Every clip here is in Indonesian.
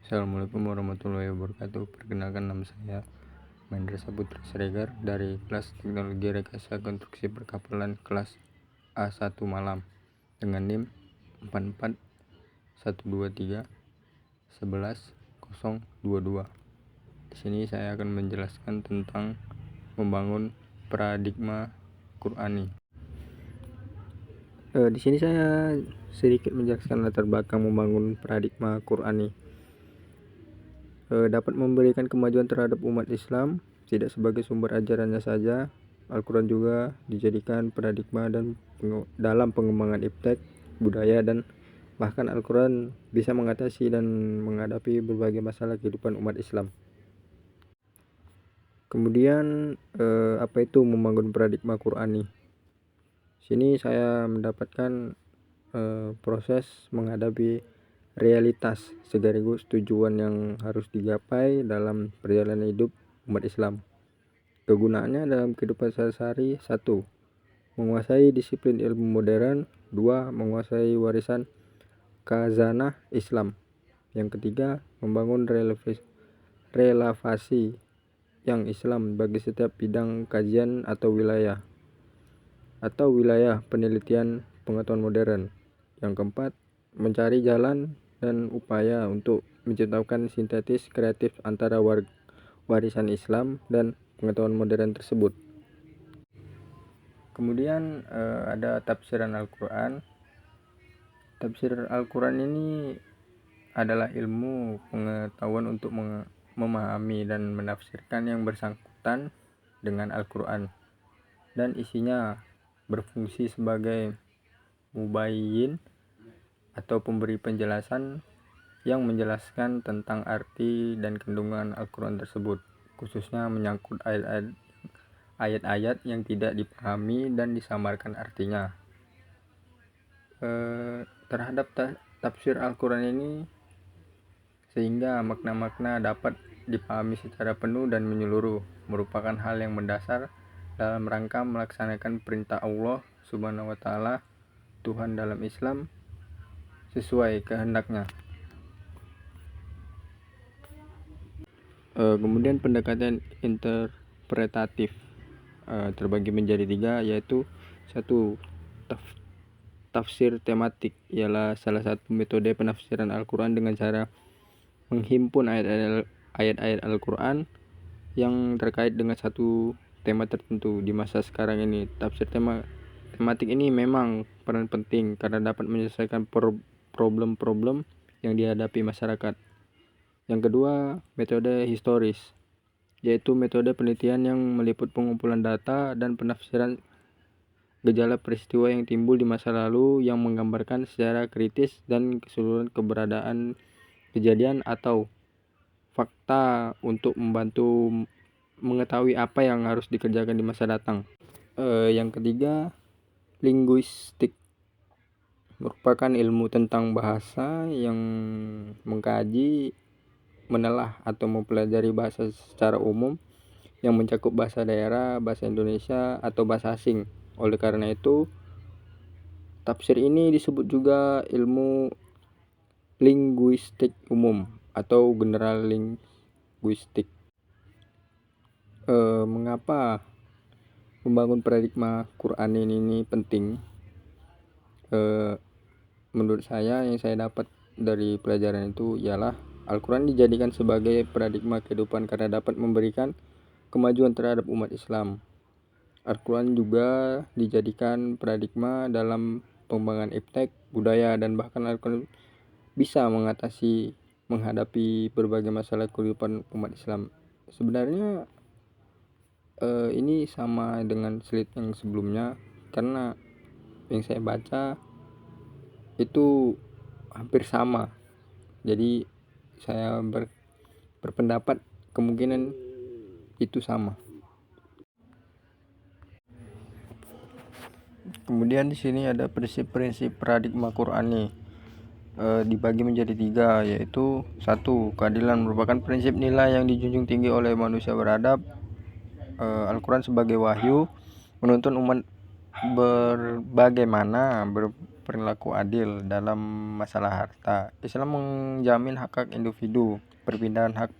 Assalamualaikum warahmatullahi wabarakatuh. Perkenalkan, nama saya Mahendra Saputra Siregar dari kelas Teknologi Rekayasa Konstruksi Perkapalan kelas A1 Malam dengan NIM 44123110022. Di sini saya akan menjelaskan tentang membangun paradigma Qur'ani. Di sini saya sedikit menjelaskan latar belakang membangun paradigma Qur'ani. Dapat memberikan kemajuan terhadap umat Islam, tidak sebagai sumber ajarannya saja. Al-Quran juga dijadikan paradigma dalam pengembangan iptek, budaya, dan bahkan Al-Quran bisa mengatasi dan menghadapi berbagai masalah kehidupan umat Islam. Kemudian apa itu membangun paradigma Qur'ani? Sini saya mendapatkan proses menghadapi realitas sekaligus tujuan yang harus digapai dalam perjalanan hidup umat Islam. Kegunaannya dalam kehidupan sehari-hari: 1. Menguasai disiplin ilmu modern. 2. Menguasai warisan khazanah Islam. Yang ketiga, membangun relevasi yang Islam bagi setiap bidang kajian atau wilayah penelitian pengetahuan modern. Yang keempat, mencari jalan dan upaya untuk menciptakan sintetis kreatif antara warisan Islam dan pengetahuan modern tersebut. Kemudian ada tafsiran Al-Quran. Tafsir Al-Quran ini adalah ilmu pengetahuan untuk memahami dan menafsirkan yang bersangkutan dengan Al-Quran, dan isinya berfungsi sebagai mubayyin atau pemberi penjelasan yang menjelaskan tentang arti dan kandungan Al-Quran tersebut, khususnya menyangkut ayat-ayat yang tidak dipahami dan disamarkan artinya. Terhadap tafsir Al-Quran ini, sehingga makna-makna dapat dipahami secara penuh dan menyeluruh, merupakan hal yang mendasar dalam rangka melaksanakan perintah Allah Subhanahu wa Ta'ala, Tuhan dalam Islam, sesuai kehendaknya. Kemudian pendekatan interpretatif terbagi menjadi 3, yaitu 1. Tafsir tematik, ialah salah satu metode penafsiran Al-Quran dengan cara menghimpun ayat-ayat Al-Quran yang terkait dengan satu tema tertentu. Di masa sekarang ini, tafsir tematik ini memang peran penting karena dapat menyelesaikan problem-problem yang dihadapi masyarakat. Yang kedua, metode historis, yaitu metode penelitian yang meliput pengumpulan data dan penafsiran gejala peristiwa yang timbul di masa lalu, yang menggambarkan secara kritis dan keseluruhan keberadaan kejadian atau fakta untuk membantu mengetahui apa yang harus dikerjakan di masa datang. Yang ketiga, linguistik, merupakan ilmu tentang bahasa yang mengkaji, menelah atau mempelajari bahasa secara umum yang mencakup bahasa daerah, bahasa Indonesia, atau bahasa asing. Oleh karena itu, tafsir ini disebut juga ilmu linguistik umum atau general linguistik. Mengapa membangun paradigma Qur'ani ini penting? Menurut saya, yang saya dapat dari pelajaran itu ialah Al-Quran dijadikan sebagai paradigma kehidupan karena dapat memberikan kemajuan terhadap umat Islam. Al-Quran juga dijadikan paradigma dalam pengembangan iptek, budaya, dan bahkan Al-Quran bisa menghadapi berbagai masalah kehidupan umat Islam. Sebenarnya ini sama dengan slide yang sebelumnya, karena yang saya baca itu hampir sama. Jadi saya berpendapat kemungkinan itu sama. Kemudian di sini ada prinsip-prinsip paradigma Qur'ani, dibagi menjadi 3, yaitu 1. Keadilan, merupakan prinsip nilai yang dijunjung tinggi oleh manusia beradab. Al-Quran sebagai wahyu menuntun umat bagaimana berperilaku adil dalam masalah harta. Islam menjamin hak individu. Perpindahan hak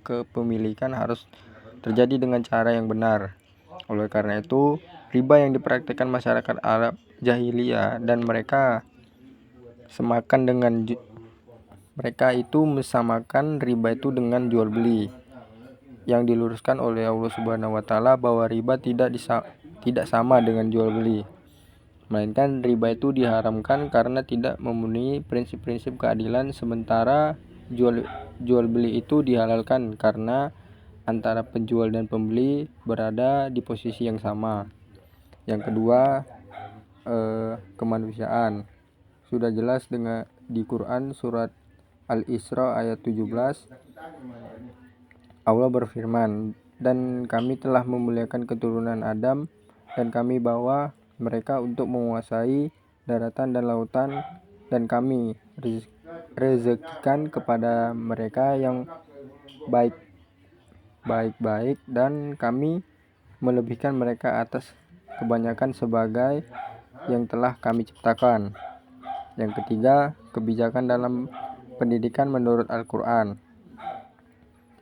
kepemilikan harus terjadi dengan cara yang benar. Oleh karena itu, riba yang dipraktikkan masyarakat Arab jahiliyah dan mereka mesamakan riba itu dengan jual beli. Yang diluruskan oleh Allah Subhanahu wa taala bahwa riba tidak sama dengan jual beli. Melainkan riba itu diharamkan karena tidak memenuhi prinsip-prinsip keadilan, sementara jual beli itu dihalalkan karena antara penjual dan pembeli berada di posisi yang sama. Yang kedua, kemanusiaan. Sudah jelas di Quran surat Al-Isra ayat 17, Allah berfirman, "Dan kami telah memuliakan keturunan Adam dan kami bawa mereka untuk menguasai daratan dan lautan, dan kami rezekikan kepada mereka yang baik-baik dan kami melebihkan mereka atas kebanyakan sebagai yang telah kami ciptakan." Yang ketiga, kebijakan dalam pendidikan menurut Al-Quran.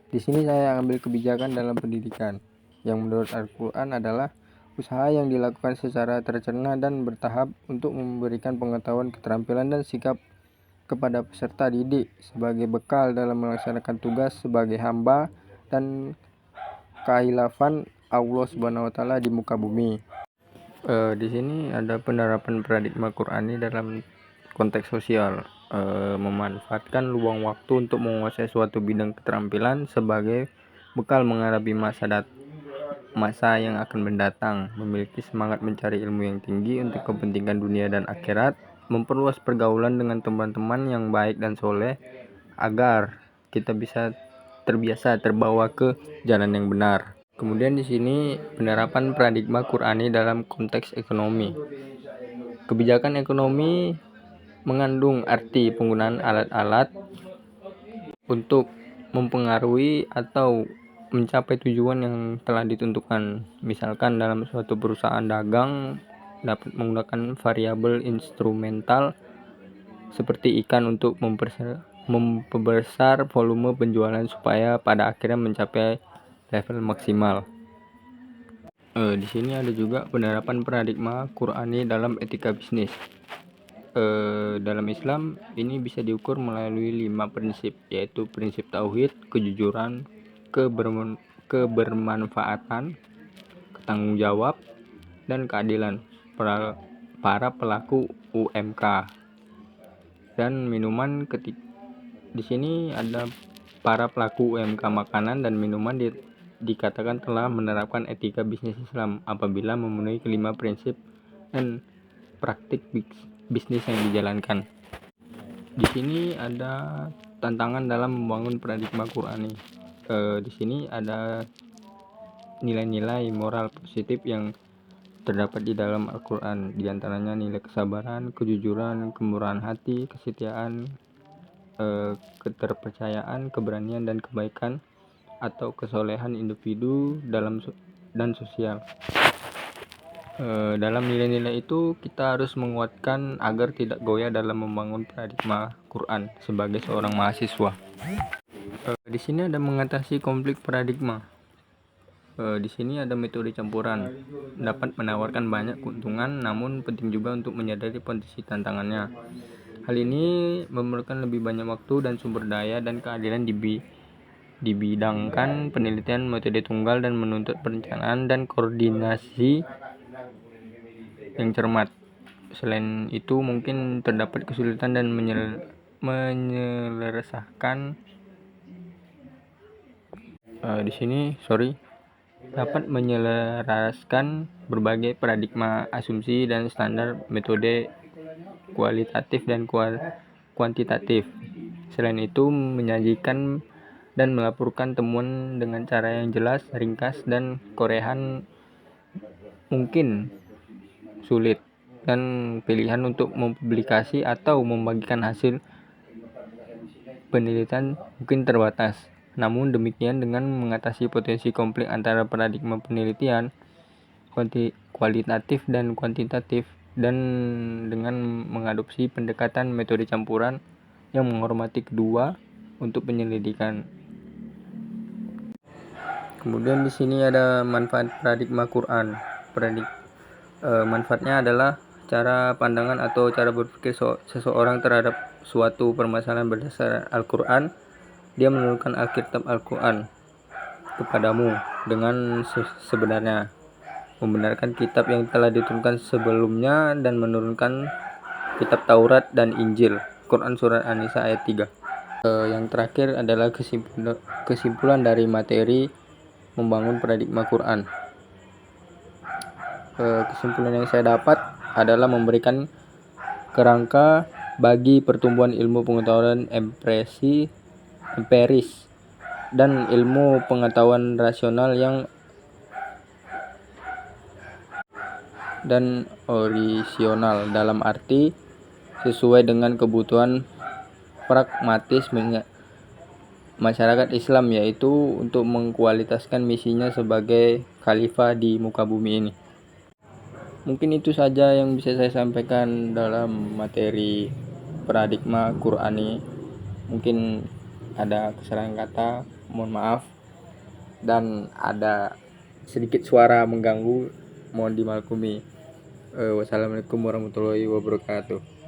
Di sini saya ambil kebijakan dalam pendidikan yang menurut Al-Quran adalah usaha yang dilakukan secara tercerna dan bertahap untuk memberikan pengetahuan, keterampilan, dan sikap kepada peserta didik sebagai bekal dalam melaksanakan tugas sebagai hamba dan kekhilafan Allah Subhanahu wa taala di muka bumi. Di sini ada penerapan paradigma Qur'ani dalam konteks sosial, memanfaatkan luang waktu untuk menguasai suatu bidang keterampilan sebagai bekal menghadapi masa yang akan mendatang, memiliki semangat mencari ilmu yang tinggi untuk kepentingan dunia dan akhirat, memperluas pergaulan dengan teman-teman yang baik dan soleh agar kita bisa terbawa ke jalan yang benar. Kemudian di sini penerapan paradigma Qur'ani dalam konteks ekonomi. Kebijakan ekonomi mengandung arti penggunaan alat-alat untuk mempengaruhi atau mencapai tujuan yang telah ditentukan. Misalkan dalam suatu perusahaan dagang dapat menggunakan variabel instrumental seperti ikan untuk memperbesar volume penjualan supaya pada akhirnya mencapai level maksimal. Di sini ada juga penerapan paradigma Qur'ani dalam etika bisnis. Dalam Islam ini bisa diukur melalui 5 prinsip, yaitu prinsip tauhid, kejujuran, kebermanfaatan, ketanggung jawab, dan keadilan para pelaku UMK. Dan minuman di sini ada para pelaku UMK makanan dan minuman dikatakan telah menerapkan etika bisnis Islam apabila memenuhi kelima prinsip dan praktik bisnis yang dijalankan. Di sini ada tantangan dalam membangun paradigma Qur'ani. Di sini ada nilai-nilai moral positif yang terdapat di dalam Al-Quran, di antaranya nilai kesabaran, kejujuran, kemurahan hati, kesetiaan, keterpercayaan, keberanian, dan kebaikan atau kesolehan individu dan sosial. Dalam nilai-nilai itu kita harus menguatkan agar tidak goyah dalam membangun paradigma Quran sebagai seorang mahasiswa. Di sini ada mengatasi konflik paradigma. Di sini ada metode campuran, dapat menawarkan banyak keuntungan, namun penting juga untuk menyadari potensi tantangannya. Hal ini memerlukan lebih banyak waktu dan sumber daya dan keadilan dibidangkan penelitian metode tunggal dan menuntut perencanaan dan koordinasi yang cermat. Selain itu mungkin terdapat kesulitan dan dapat menyelaraskan berbagai paradigma, asumsi, dan standar metode kualitatif dan kuantitatif. Selain itu menyajikan dan melaporkan temuan dengan cara yang jelas, ringkas, dan korehan mungkin sulit, dan pilihan untuk mempublikasi atau membagikan hasil penelitian mungkin terbatas. Namun demikian, dengan mengatasi potensi konflik antara paradigma penelitian kualitatif dan kuantitatif, dan dengan mengadopsi pendekatan metode campuran yang menghormati kedua untuk penyelidikan. Kemudian di sini ada manfaat paradigma Quran. Manfaatnya adalah cara pandangan atau cara berpikir seseorang terhadap suatu permasalahan berdasarkan Al-Quran. Dia menurunkan Alkitab Al-Quran kepadamu dengan sebenarnya, membenarkan kitab yang telah diturunkan sebelumnya dan menurunkan kitab Taurat dan Injil. Quran Surat An-Nisa ayat 3. Yang terakhir adalah kesimpulan dari materi membangun paradigma Quran. Kesimpulan yang saya dapat adalah memberikan kerangka bagi pertumbuhan ilmu pengetahuan empiris dan ilmu pengetahuan rasional yang dan orisinal, dalam arti sesuai dengan kebutuhan pragmatis masyarakat Islam, yaitu untuk mengkualitaskan misinya sebagai khalifah di muka bumi ini. Mungkin itu saja yang bisa saya sampaikan dalam materi paradigma Qur'ani. Mungkin ada kesalahan kata, mohon maaf, dan ada sedikit suara mengganggu, mohon dimaklumi. Wassalamualaikum warahmatullahi wabarakatuh.